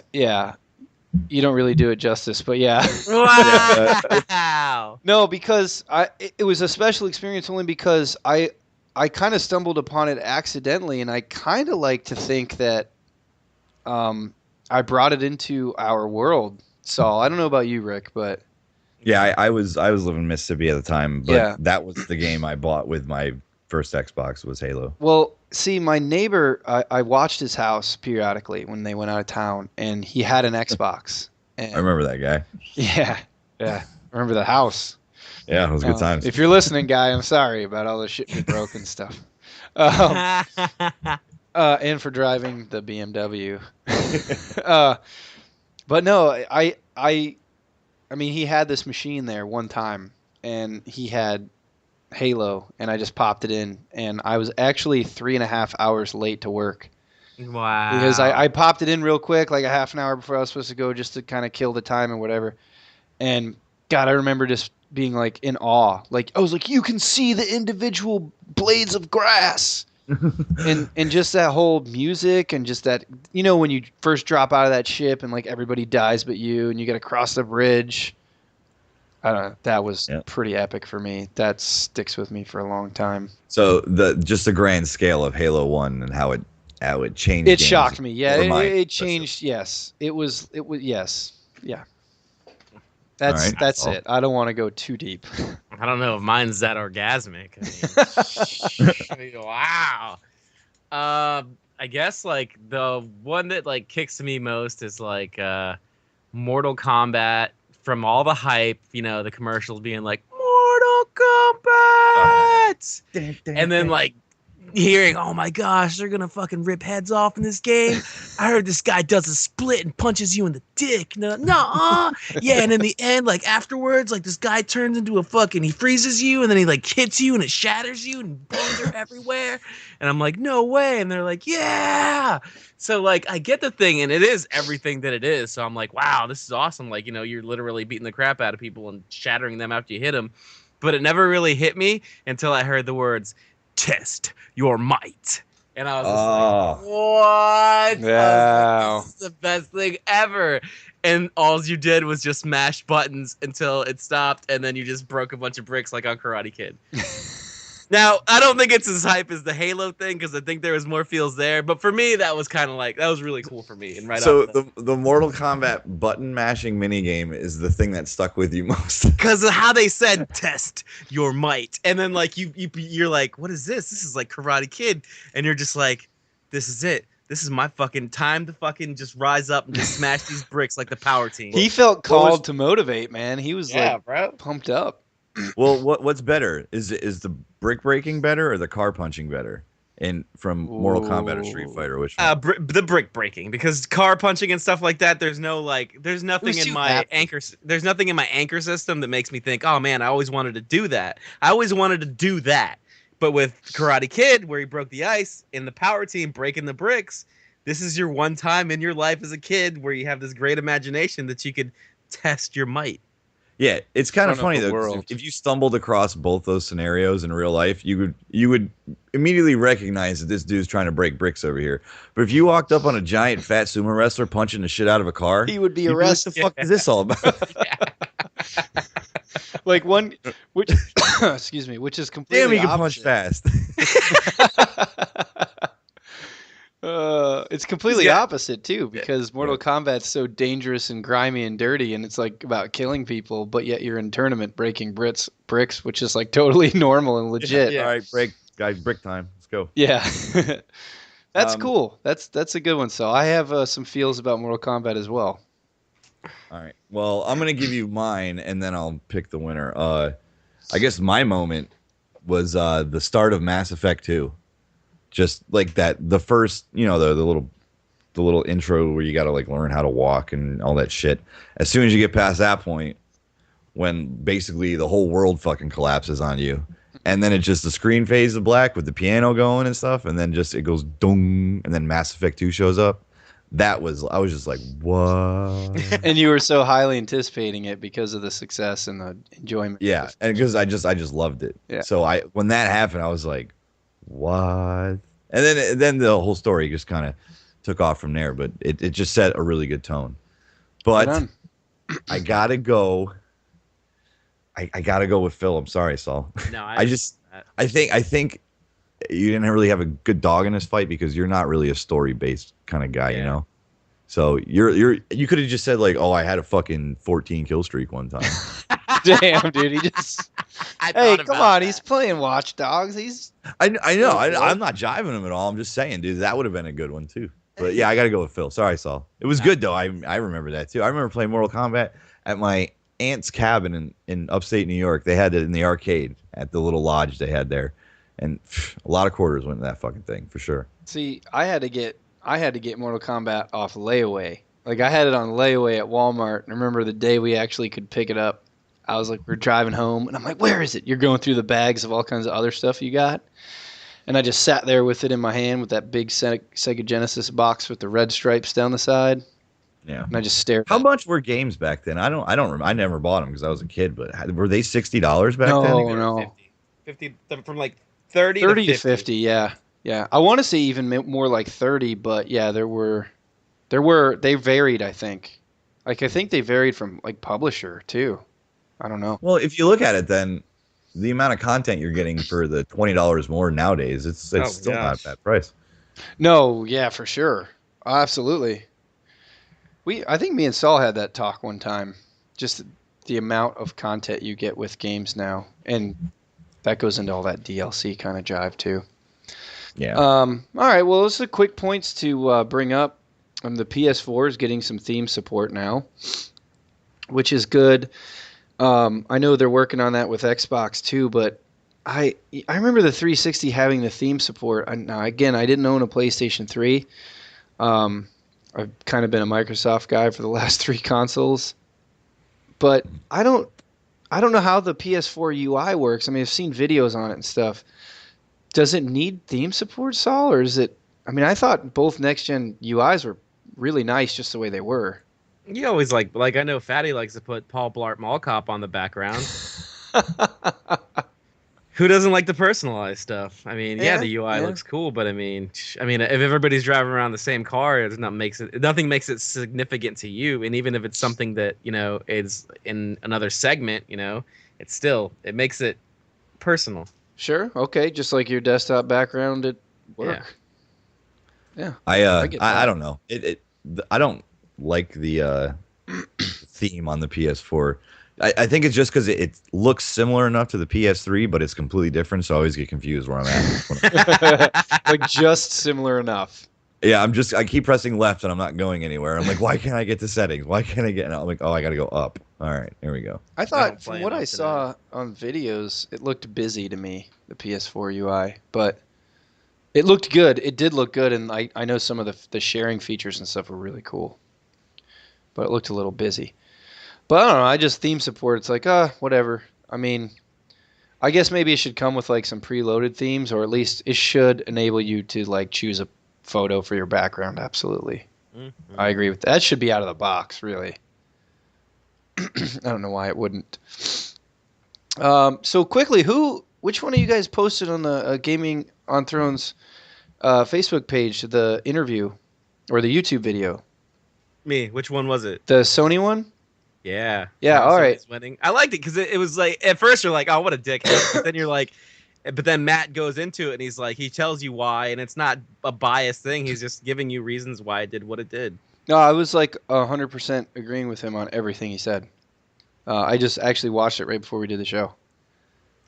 You don't really do it justice, but yeah. Wow. No, because it was a special experience only because I kind of stumbled upon it accidentally, and I kind of like to think that I brought it into our world. Saul, I don't know about you, Rick, but Yeah, I was living in Mississippi at the time, but Yeah. that was the game I bought with my first Xbox was Halo. Well, see, my neighbor, I watched his house periodically when they went out of town, and he had an Xbox. And I remember that guy. Yeah, yeah. Remember the house. Yeah, it was good times. If you're listening, guy, I'm sorry about all the shit you broke and stuff. And for driving the BMW. But no, I mean, he had this machine there one time, and he had Halo, and I just popped it in, and I was actually 3.5 hours late to work. Wow. Because I popped it in real quick, like a half an hour before I was supposed to go, just to kind of kill the time or whatever. And God, I remember just being like in awe. Like, I was like, you can see the individual blades of grass. and just that whole music and just that, you know, when you first drop out of that ship and like everybody dies but you, and you got to cross the bridge. I don't know. That was pretty epic for me. That sticks with me for a long time. So just the grand scale of Halo 1 and how it changed. It shocked me. Yeah, it changed. That's yes, it was. Yes, yeah. That's right. that's it. I don't want to go too deep. I don't know if mine's that orgasmic. I mean, wow. I guess like the one that like kicks me most is like Mortal Kombat. From all the hype, you know, the commercials being like Mortal Kombat, and then like hearing, oh my gosh, they're gonna fucking rip heads off in this game. I heard this guy does a split and punches you in the dick. No, yeah, and in the end, like afterwards, like this guy turns into a fucking, he freezes you, and then he like hits you, and it shatters you, and bones are everywhere. And I'm like, no way. And they're like, yeah. So like, I get the thing, and it is everything that it is. So I'm like, wow, this is awesome. Like, you know, you're literally beating the crap out of people and shattering them after you hit them. But it never really hit me until I heard the words, test your might. And I was just like, what? Wow. Like, this is the best thing ever. And all you did was just mash buttons until it stopped, and then you just broke a bunch of bricks like on Karate Kid. Now, I don't think it's as hype as the Halo thing, because I think there was more feels there. But for me, that was kind of like, that was really cool for me. And so the Mortal Kombat button mashing minigame is the thing that stuck with you most. Because of how they said, test your might. And then like you're like, what is this? This is like Karate Kid. And you're just like, this is it. This is my fucking time to fucking just rise up and just smash these bricks like the power team. He felt called to motivate, man. He was bro. pumped up. Well, what's better? Is the brick breaking better or the car punching better? From Mortal Kombat or Street Fighter, which one? The brick breaking, because car punching and stuff like that. There's nothing in my anchor. There's nothing in my anchor system that makes me think, oh man, I always wanted to do that. But with Karate Kid, where he broke the ice, in the power team breaking the bricks, this is your one time in your life as a kid where you have this great imagination that you could test your might. Yeah, it's kind of funny though. 'Cause if you stumbled across both those scenarios in real life, you would immediately recognize that this dude's trying to break bricks over here. But if you walked up on a giant fat sumo wrestler punching the shit out of a car, He would be you'd arrested. What the fuck is this all about? Like one, which excuse me, which is completely Damn, he can punch opposite. fast. It's completely opposite too, because Mortal Kombat's so dangerous and grimy and dirty, and it's like about killing people, but yet you're in tournament breaking bricks, which is like totally normal and legit. All right, guys, brick time. Let's go. Yeah. That's cool. That's a good one. So I have some feels about Mortal Kombat as well. All right. Well, I'm gonna give you mine, and then I'll pick the winner. I guess my moment was the start of Mass Effect 2. Just like that, the first, you know, the little intro where you got to like learn how to walk and all that shit. As soon as you get past that point, when basically the whole world fucking collapses on you, and then it just the screen fades to black with the piano going and stuff, and then just it goes dong, and then Mass Effect 2 shows up. I was just like, what? And you were so highly anticipating it because of the success and the enjoyment. Yeah, and because I just loved it. Yeah. So when that happened, I was like, what? And then the whole story just kind of took off from there, but it just set a really good tone. But I gotta go. I gotta go with Phil. I'm sorry, Saul. No, I think you didn't really have a good dog in this fight because you're not really a story based kind of guy, you know. So you could have just said like, oh, I had a fucking 14 kill streak one time. Damn, dude, he just. I Hey, thought come about on, that. he's playing Watch Dogs. He's. I know. I'm not jiving him at all. I'm just saying, dude, that would have been a good one too. But yeah, I got to go with Phil. Sorry, Saul. It was good though. I remember that too. I remember playing Mortal Kombat at my aunt's cabin in upstate New York. They had it in the arcade at the little lodge they had there, and a lot of quarters went in that fucking thing for sure. See, I had to get Mortal Kombat off layaway. Like I had it on layaway at Walmart. And I remember the day we actually could pick it up. I was like, we're driving home, and I'm like, where is it? You're going through the bags of all kinds of other stuff you got. And I just sat there with it in my hand with that big Sega Genesis box with the red stripes down the side. Yeah. And I just stared. How much were games back then? I don't remember. I never bought them because I was a kid. But were they $60 back No, then? no. 50 from like 30 to 50. Yeah. I want to say even more like 30, but yeah, they varied, I think. Like I think they varied from like publisher too. I don't know. Well, if you look at it, then the amount of content you're getting for the $20 more nowadays, it's still not a bad price. No, yeah, for sure. Absolutely. I think me and Saul had that talk one time. Just the amount of content you get with games now, and that goes into all that DLC kind of jive too. Yeah. All right. Well, those are quick points to bring up. The PS4 is getting some theme support now, which is good. I know they're working on that with Xbox too, but I remember the 360 having the theme support. Now, again, I didn't own a PlayStation 3. I've kind of been a Microsoft guy for the last 3 consoles, but I don't know how the PS4 UI works. I mean, I've seen videos on it and stuff. Does it need theme support, Saul, or is it? I mean, I thought both next-gen UIs were really nice just the way they were. You always like I know Fatty likes to put Paul Blart Mall Cop on the background. Who doesn't like the personalized stuff? I mean, yeah, the UI looks cool, but I mean, if everybody's driving around the same car, nothing makes it significant to you. And even if it's something that is in another segment, it makes it personal. Sure. Okay. Just like your desktop background at work. Yeah. I don't know. I don't like the theme on the PS4. I think it's just because it looks similar enough to the PS3, but it's completely different. So I always get confused where I'm at. Like just similar enough. Yeah, I keep pressing left and I'm not going anywhere. I'm like, why can't I get to settings? Why can't I get? And I'm like, oh, I got to go up. All right, here we go. I thought from what I saw on videos, it looked busy to me, the PS4 UI, but it looked good. It did look good, and I know some of the sharing features and stuff were really cool, but it looked a little busy. But I don't know. I just theme support. It's like, whatever. I mean, I guess maybe it should come with like some preloaded themes, or at least it should enable you to like choose a photo for your background. Absolutely. Mm-hmm. I agree with that. That should be out of the box, really. I don't know why it wouldn't. So quickly, which one of you guys posted on the Gaming on Thrones Facebook page the interview or the YouTube video? Me. Which one was it? The Sony one? Yeah. Yeah, all right. Winning. I liked it because it was like, at first you're like, oh, what a dickhead. But then you're like, but then Matt goes into it and he's like, he tells you why, and it's not a biased thing. He's just giving you reasons why it did what it did. No, I was like 100% agreeing with him on everything he said. I just actually watched it right before we did the show.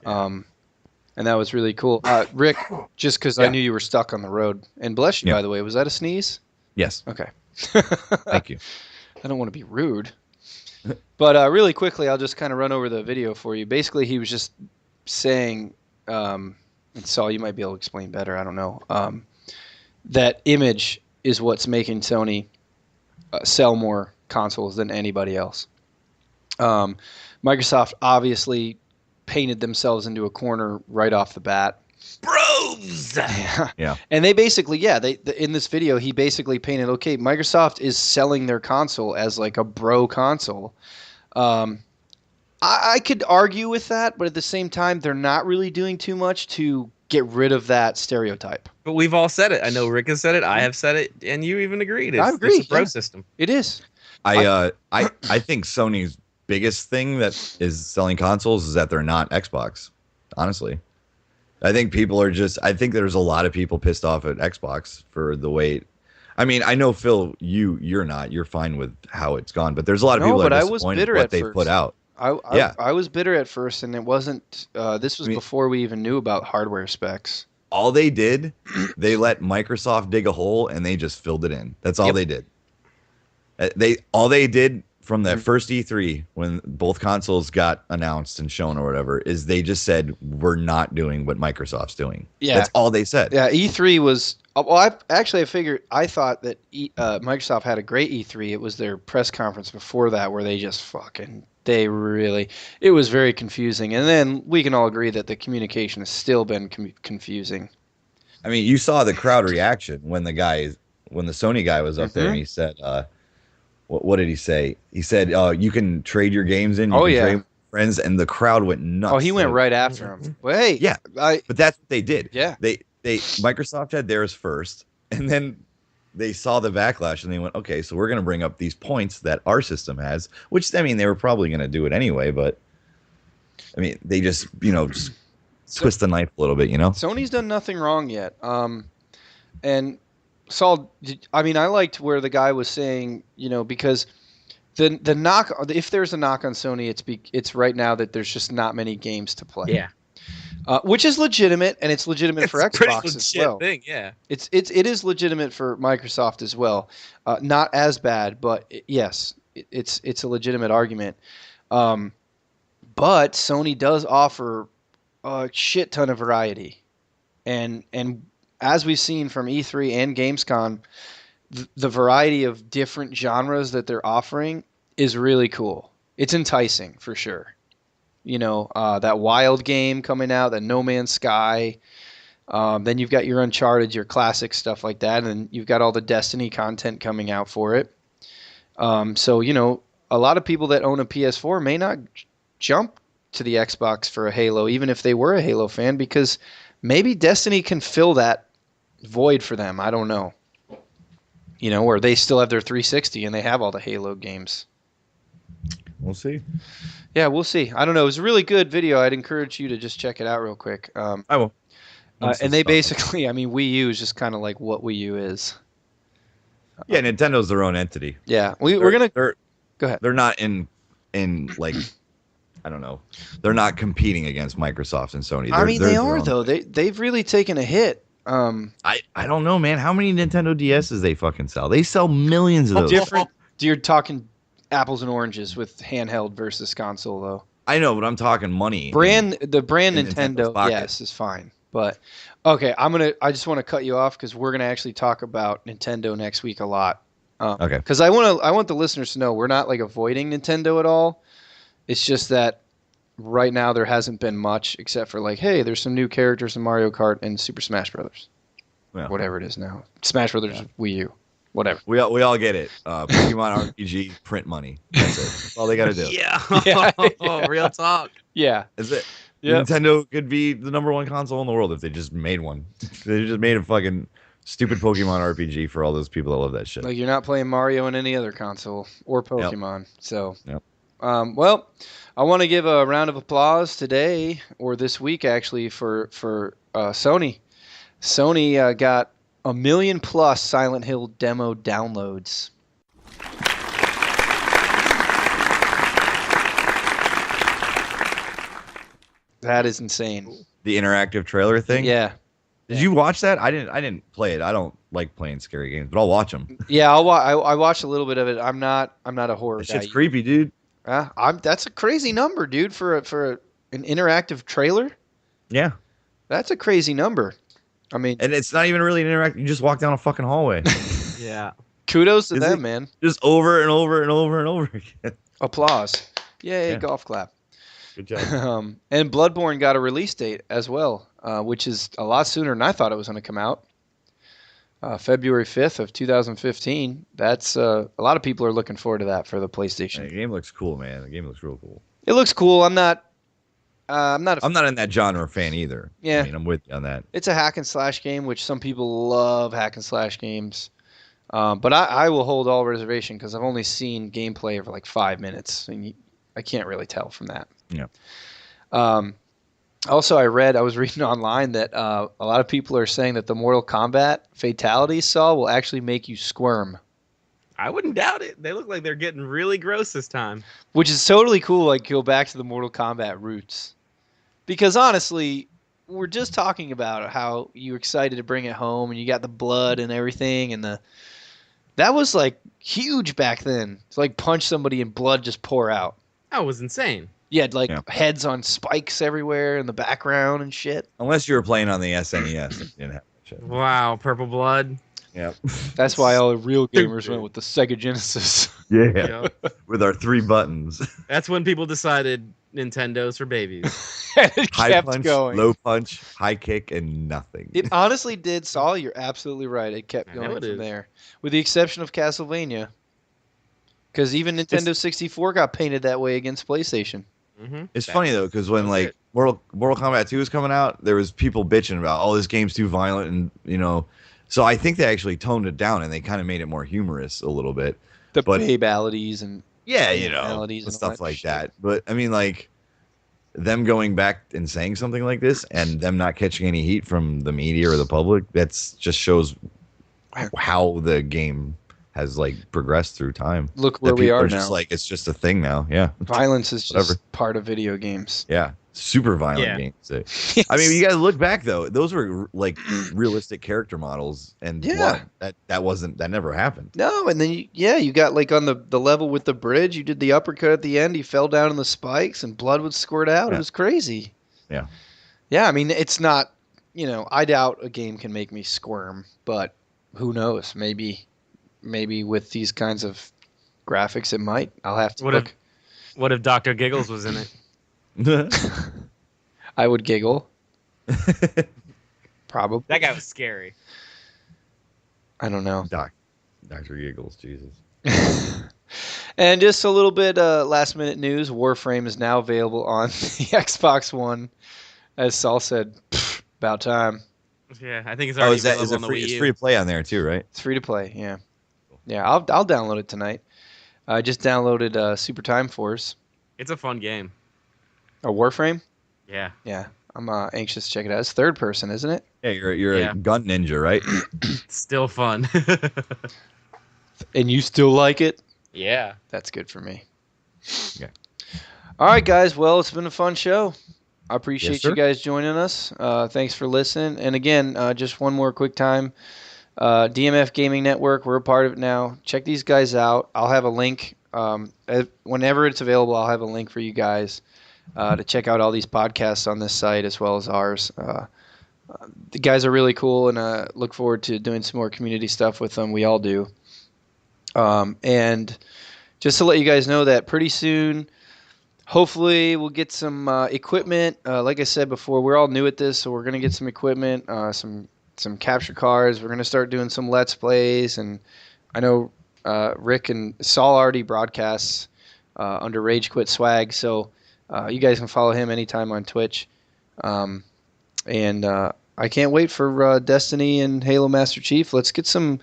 Yeah. And that was really cool. Rick, just because I knew you were stuck on the road. And bless you, by the way. Was that a sneeze? Yes. Okay. Thank you. I don't want to be rude. But really quickly, I'll just kind of run over the video for you. Basically, he was just saying, and Saul, you might be able to explain better, I don't know, that image is what's making Sony sell more consoles than anybody else. Microsoft obviously painted themselves into a corner right off the bat. Bros! Yeah. And they basically, in this video, he basically painted, okay, Microsoft is selling their console as like a bro console. I could argue with that, but at the same time, they're not really doing too much to get rid of that stereotype. But we've all said it. I know Rick has said it. I have said it, and you even agreed. I agree. It's a bro system. It is. I think Sony's biggest thing that is selling consoles is that they're not Xbox. Honestly, I think people are just. I think there's a lot of people pissed off at Xbox for the way. I mean, I know Phil, you're not. You're fine with how it's gone, but there's a lot of people that are disappointed with what they put out. I was bitter at first, and it wasn't. This was before we even knew about hardware specs. All they did, they let Microsoft dig a hole and they just filled it in. That's all they did. All they did from that first E3 when both consoles got announced and shown or whatever is they just said we're not doing what Microsoft's doing. Yeah, that's all they said. Yeah, E3 was. Well, I thought that Microsoft had a great E3. It was their press conference before that where they just it was very confusing. And then we can all agree that the communication has still been confusing. I mean, you saw the crowd reaction when the Sony guy was up there and he said, what did he say? He said, you can trade your games in. You can trade with friends, and the crowd went nuts. Oh, he went right after him. Well, hey, yeah, but that's what they did. Yeah, Microsoft had theirs first, and then they saw the backlash, and they went, okay, so we're going to bring up these points that our system has, which, I mean, they were probably going to do it anyway, but, I mean, they just twist the knife a little bit, Sony's done nothing wrong yet. And Saul, I liked where the guy was saying, because the knock, if there's a knock on Sony, it's right now that there's just not many games to play. Yeah. Which is legitimate, and it's legitimate for Xbox as well. Thing, yeah. It is legitimate for Microsoft as well. Not as bad, but it's a legitimate argument. But Sony does offer a shit ton of variety, and as we've seen from E3 and Gamescom, the variety of different genres that they're offering is really cool. It's enticing for sure. That Wild game coming out, that No Man's Sky. Then you've got your Uncharted, your classic stuff like that, and you've got all the Destiny content coming out for it. So a lot of people that own a PS4 may not jump to the Xbox for a Halo, even if they were a Halo fan, because maybe Destiny can fill that void for them. I don't know. Where they still have their 360 and they have all the Halo games. We'll see. Yeah, we'll see. I don't know. It was a really good video. I'd encourage you to just check it out real quick. I will. And they basically, Wii U is just kind of like what Wii U is. Yeah, Nintendo's their own entity. Yeah, we're gonna go ahead. They're not in like, I don't know. They're not competing against Microsoft and Sony. They are though. They've really taken a hit. I don't know, man. How many Nintendo DSs they fucking sell? They sell millions of those. Different. You're talking apples and oranges with handheld versus console, though. I know, but I'm talking money. The brand in Nintendo, yes, is fine. But okay, I just want to cut you off because we're gonna actually talk about Nintendo next week a lot. Okay. Because I want the listeners to know we're not like avoiding Nintendo at all. It's just that right now there hasn't been much except for like, hey, there's some new characters in Mario Kart and Super Smash Brothers. Yeah. Whatever it is now. Smash Brothers Wii U. Whatever. We all get it. Pokemon RPG print money. That's it. That's all they got to do. Yeah. Real talk. Yeah. Is it? Yep. Nintendo could be the #1 console in the world if they just made one. They just made a fucking stupid Pokemon RPG for all those people that love that shit. Like you're not playing Mario on any other console or Pokemon. Yep. So. Yep. Well, I want to give a round of applause today or this week actually for Sony. Sony got 1 million+ Silent Hill demo downloads. That is insane. The interactive trailer thing? Yeah. Did you watch that? I didn't play it. I don't like playing scary games, but I'll watch them. Yeah, I watched a little bit of it. I'm not a horror guy. Shit's creepy, dude. That's a crazy number, dude, for an interactive trailer. Yeah. That's a crazy number. I mean, and it's not even really an interactive. You just walk down a fucking hallway. Yeah. Kudos to them, man. Just over and over and over and over again. Applause. Yay, yeah. Golf clap. Good job. And Bloodborne got a release date as well, which is a lot sooner than I thought it was going to come out. February 5th of 2015. That's a lot of people are looking forward to that for the PlayStation. Yeah, the game looks cool, man. The game looks real cool. It looks cool. I'm not I'm not in that genre fan either. Yeah. I mean, I'm with you on that. It's a hack and slash game, which some people love hack and slash games. But I will hold all reservation because I've only seen gameplay for like 5 minutes, and I can't really tell from that. Yeah. Also, I was reading online that a lot of people are saying that the Mortal Kombat fatalities saw will actually make you squirm. I wouldn't doubt it. They look like they're getting really gross this time. Which is totally cool. Like, go back to the Mortal Kombat roots. Because honestly, we're just talking about how you're excited to bring it home, and you got the blood and everything, and that was like huge back then. It's like punch somebody and blood just pour out. That was insane. You had like heads on spikes everywhere in the background and shit. Unless you were playing on the SNES. You didn't have that shit. Wow, purple blood. Yep. That's why all the real gamers went with the Sega Genesis. Yeah. With our 3 buttons. That's when people decided Nintendo's for babies. It High kept punch, going. low punch, high kick, and nothing. It honestly did, Saul. You're absolutely right. It kept I know going it from is. there. With the exception of Castlevania. Because even Nintendo 64 got painted that way against PlayStation. Mm-hmm. It's funny though, because when like Mortal Kombat 2 was coming out, there was people bitching about, oh, this game's too violent, and so I think they actually toned it down and they kind of made it more humorous a little bit. The babalities and and stuff like that. But I mean, like them going back and saying something like this and them not catching any heat from the media or the public, that's just shows how the game has like progressed through time. Look where we are now. Just like, it's just a thing now. Yeah. Violence is just part of video games. Yeah. Super violent games. Yes. I mean, you guys look back though; those were like realistic character models, and blood. That never happened. No, and then you got like on the level with the bridge. You did the uppercut at the end. He fell down in the spikes, and blood would squirt out. Yeah. It was crazy. Yeah, yeah. I mean, it's not. I doubt a game can make me squirm, but who knows? Maybe with these kinds of graphics, it might. I'll have to look. What if Dr. Giggles was in it? I would giggle. Probably. That guy was scary. I don't know. Dr. Giggles, Jesus. And just a little bit last minute news. Warframe is now available on the Xbox One. As Saul said, about time. Yeah, I think it's already available on the Wii U. It's free to play on there too, right? It's free to play, yeah. Yeah, I'll download it tonight. I just downloaded Super Time Force. It's a fun game. A Warframe? Yeah. Yeah, I'm anxious to check it out. It's third person, isn't it? Yeah, you're a gun ninja, right? It's still fun. And you still like it? Yeah. That's good for me. Okay. All right, guys. Well, it's been a fun show. I appreciate Yes, you guys joining us. Thanks for listening. And again, just one more quick time. DMF Gaming Network, we're a part of it now. Check these guys out. I'll have a link. Whenever it's available, I'll have a link for you guys to check out all these podcasts on this site as well as ours. The guys are really cool, and look forward to doing some more community stuff with them. We all do. And just to let you guys know that pretty soon, hopefully we'll get some equipment. Like I said before, we're all new at this, so we're going to get some equipment, some capture cards. We're going to start doing some Let's Plays, and I know Rick and Saul already broadcasts under Rage Quit Swag, so you guys can follow him anytime on Twitch. And I can't wait for Destiny and Halo Master Chief. Let's get some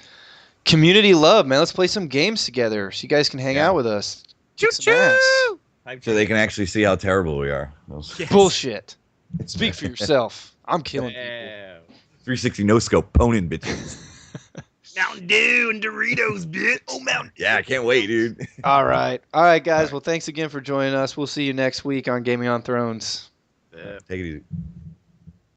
community love, man. Let's play some games together so you guys can hang out with us. Choo-choo! So they can actually see how terrible we are. Yes. Bullshit. Speak for yourself. I'm killing people. 360 no scope poning bitches. Mountain Dew and Doritos, bitch. Oh, Mountain. Yeah, I can't wait, dude. All right, guys. Well, thanks again for joining us. We'll see you next week on Gaming on Thrones. Take it easy.